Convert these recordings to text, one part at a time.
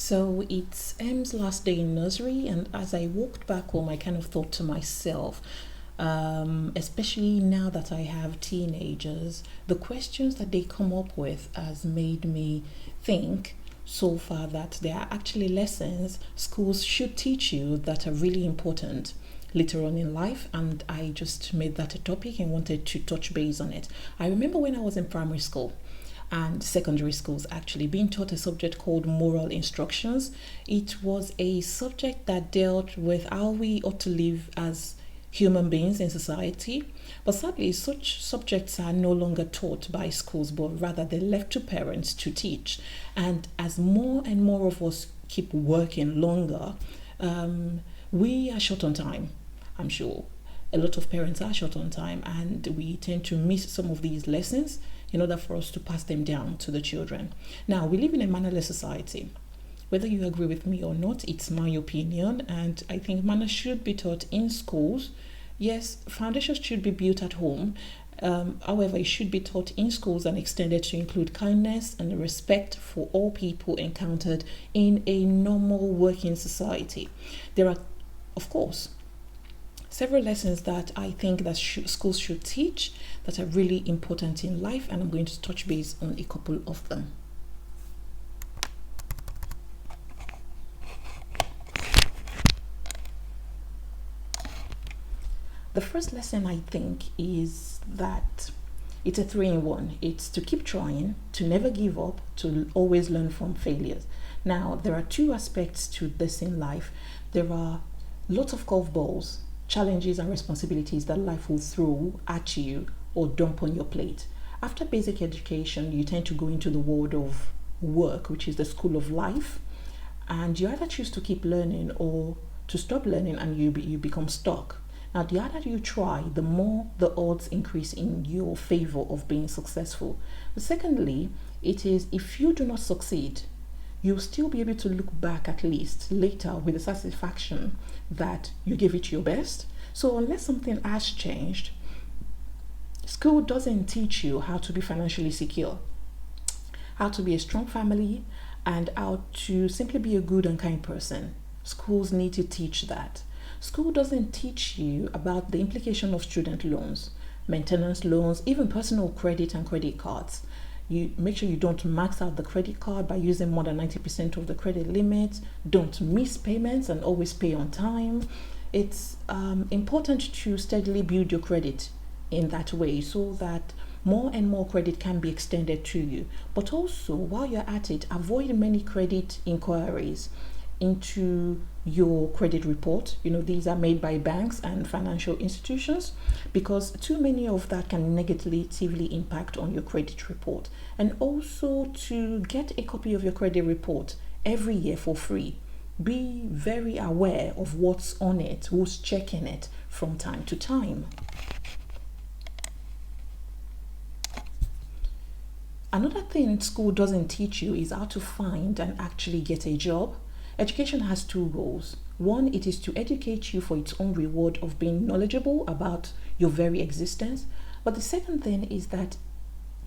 So it's M's last day in nursery, and as I walked back home, I kind of thought to myself, especially now that I have teenagers, the questions that they come up with has made me think so far that there are actually lessons schools should teach you that are really important later on in life, and I just made that a topic and wanted to touch base on it. I remember when I was in primary school and secondary schools actually being taught a subject called moral instructions. It was a subject that dealt with how we ought to live as human beings in society. But sadly, such subjects are no longer taught by schools, but rather they're left to parents to teach. And as more and more of us keep working longer, we are short on time, I'm sure. A lot of parents are short on time, and we tend to miss some of these lessons in order for us to pass them down to the children. Now, we live in a mannerless society. Whether you agree with me or not, it's my opinion, and I think manners should be taught in schools. Yes, foundations should be built at home. However, it should be taught in schools and extended to include kindness and respect for all people encountered in a normal working society. There are, of course, several lessons that I think that schools should teach that are really important in life, and I'm going to touch base on a couple of them. The first lesson I think is that it's a three in one. It's to keep trying, to never give up, to always learn from failures. Now, there are two aspects to this in life. There are lots of curveballs, challenges, and responsibilities that life will throw at you or dump on your plate. After basic education, you tend to go into the world of work, which is the school of life, and you either choose to keep learning or to stop learning, and you become stuck. Now, the harder you try, the more the odds increase in your favor of being successful. But secondly, it is if you do not succeed, you'll still be able to look back at least later with the satisfaction that you gave it your best. So unless something has changed, school doesn't teach you how to be financially secure, how to be a strong family, and how to simply be a good and kind person. Schools need to teach that. School doesn't teach you about the implication of student loans, maintenance loans, even personal credit and credit cards. You make sure you don't max out the credit card by using more than 90% of the credit limit. Don't miss payments and always pay on time. It's important to steadily build your credit in that way so that more and more credit can be extended to you. But also, while you're at it, avoid many credit inquiries into your credit report. These are made by banks and financial institutions, because too many of that can negatively impact on your credit report. And also, to get a copy of your credit report every year for free, be very aware of what's on it, who's checking it from time to time. Another thing school doesn't teach you is how to find and actually get a job. Education has two goals. One, it is to educate you for its own reward of being knowledgeable about your very existence. But the second thing is that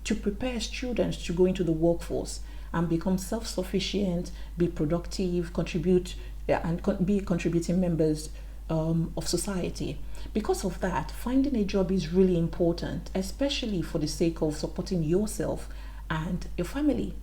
to prepare students to go into the workforce and become self-sufficient, be productive, contribute, and be contributing members of society. Because of that, finding a job is really important, especially for the sake of supporting yourself and your family.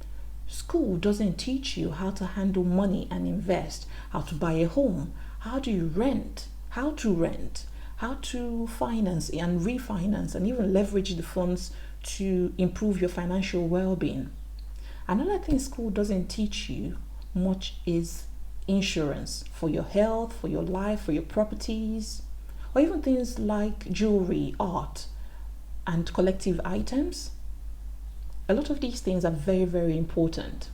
School doesn't teach you how to handle money and invest, how to buy a home, how do you rent, how to finance and refinance, and even leverage the funds to improve your financial well-being. Another thing school doesn't teach you much is insurance for your health, for your life, for your properties, or even things like jewelry, art, and collective items. A lot of these things are very, very important.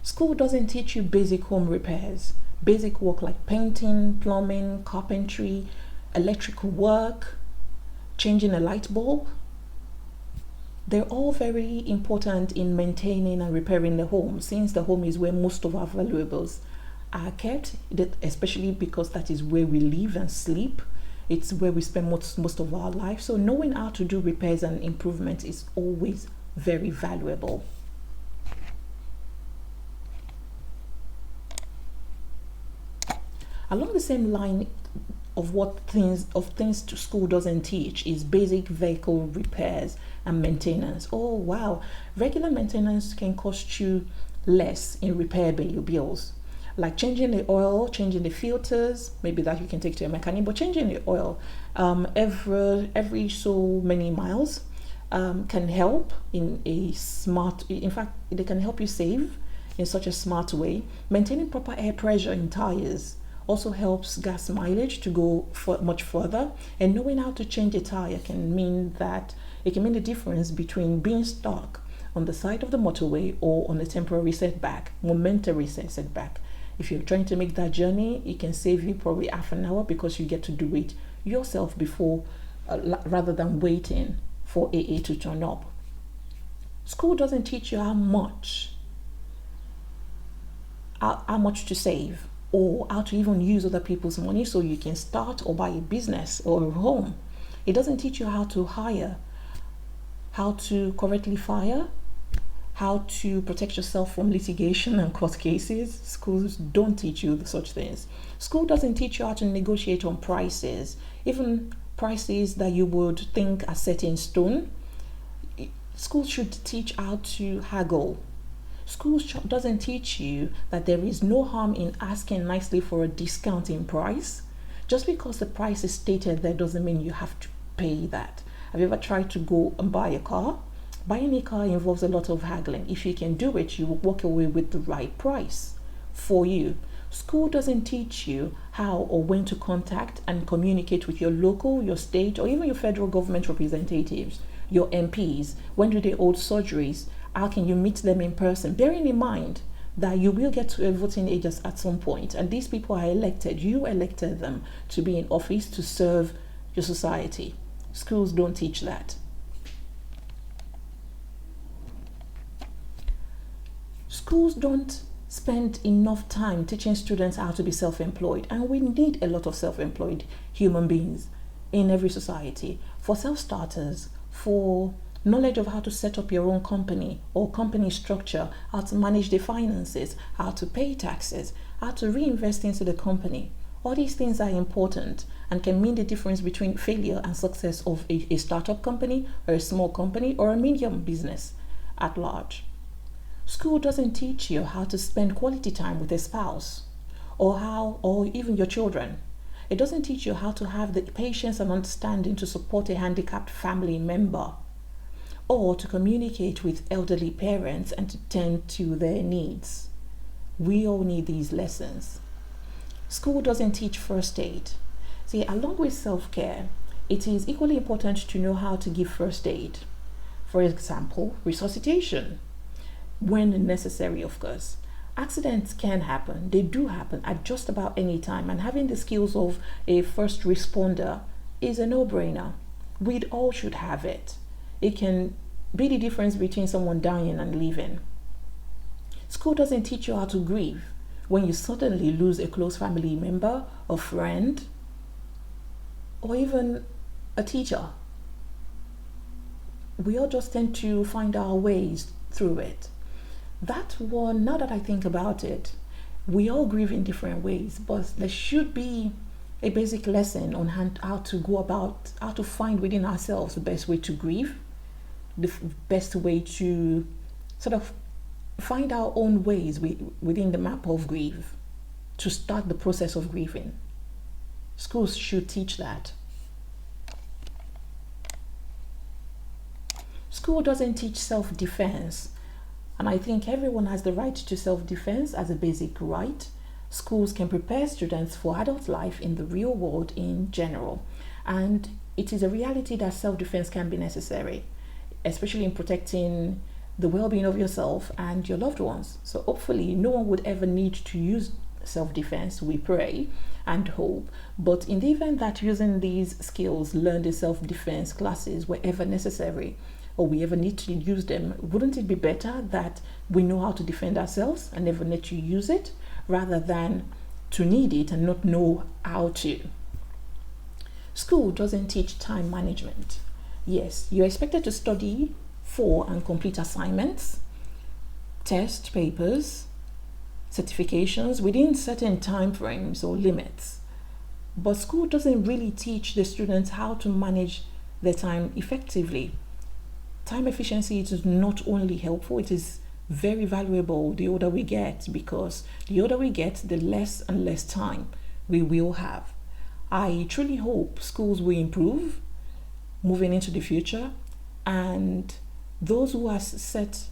School doesn't teach you basic home repairs, basic work like painting, plumbing, carpentry, electrical work, changing a light bulb. They're all very important in maintaining and repairing the home, since the home is where most of our valuables are kept, especially because that is where we live and sleep. It's where we spend most of our life. So knowing how to do repairs and improvements is always very valuable. Along the same line of things to school doesn't teach is basic vehicle repairs and maintenance. Oh wow, regular maintenance can cost you less in repair bills, like changing the oil, changing the filters. Maybe that you can take to a mechanic, but changing the oil every so many miles can help in a smart. In fact, they can help you save in such a smart way. Maintaining proper air pressure in tires also helps gas mileage to go for much further. And knowing how to change a tire can mean the difference between being stuck on the side of the motorway or on a temporary setback, momentary setback. If you're trying to make that journey, it can save you probably half an hour because you get to do it yourself before, rather than waiting for AA to turn up. School doesn't teach you how much to save, or how to even use other people's money so you can start or buy a business or a home. It doesn't teach you how to hire, how to correctly fire, how to protect yourself from litigation and court cases. Schools don't teach you such things. School doesn't teach you how to negotiate on prices, even prices that you would think are set in stone. School should teach how to haggle. School doesn't teach you that there is no harm in asking nicely for a discount in price. Just because the price is stated there doesn't mean you have to pay that. Have you ever tried to go and buy a car? Buying a car involves a lot of haggling. If you can do it, you will walk away with the right price for you. School doesn't teach you how or when to contact and communicate with your local, your state, or even your federal government representatives, your MPs. When do they hold surgeries? How can you meet them in person? Bearing in mind that you will get to a voting age at some point, and these people are elected. You elected them to be in office to serve your society. Schools don't teach that. Schools don't spend enough time teaching students how to be self-employed, and we need a lot of self-employed human beings in every society. For self-starters, for knowledge of how to set up your own company or company structure, how to manage the finances, how to pay taxes, how to reinvest into the company. All these things are important and can mean the difference between failure and success of a startup company or a small company or a medium business at large. School doesn't teach you how to spend quality time with a spouse or even your children. It doesn't teach you how to have the patience and understanding to support a handicapped family member, or to communicate with elderly parents and to tend to their needs. We all need these lessons. School doesn't teach first aid. See, along with self-care, it is equally important to know how to give first aid. For example, resuscitation, when necessary, of course. Accidents can happen. They do happen at just about any time, and having the skills of a first responder is a no-brainer. We all should have it. It can be the difference between someone dying and living. School doesn't teach you how to grieve when you suddenly lose a close family member, a friend, or even a teacher. We all just tend to find our ways through it. That one, now that I think about it, we all grieve in different ways, but there should be a basic lesson on how to find within ourselves the best way to grieve, the best way to sort of find our own ways within the map of grief to start the process of grieving. Schools should teach that. School doesn't teach self-defense, and I think everyone has the right to self-defense as a basic right. Schools can prepare students for adult life in the real world in general, and it is a reality that self-defense can be necessary, especially in protecting the well-being of yourself and your loved ones. So hopefully no one would ever need to use self-defense, we pray and hope. But in the event that using these skills learned in self-defense classes were ever necessary, or we ever need to use them, wouldn't it be better that we know how to defend ourselves and never need to use it, rather than to need it and not know how to? School doesn't teach time management. Yes, you're expected to study for and complete assignments, test papers, certifications within certain time frames or limits. But school doesn't really teach the students how to manage their time effectively. Time efficiency is not only helpful, it is very valuable the older we get, because the older we get, the less and less time we will have. I truly hope schools will improve moving into the future, and those who set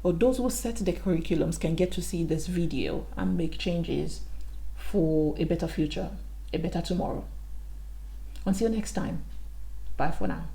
the curriculums can get to see this video and make changes for a better future, a better tomorrow. Until next time, bye for now.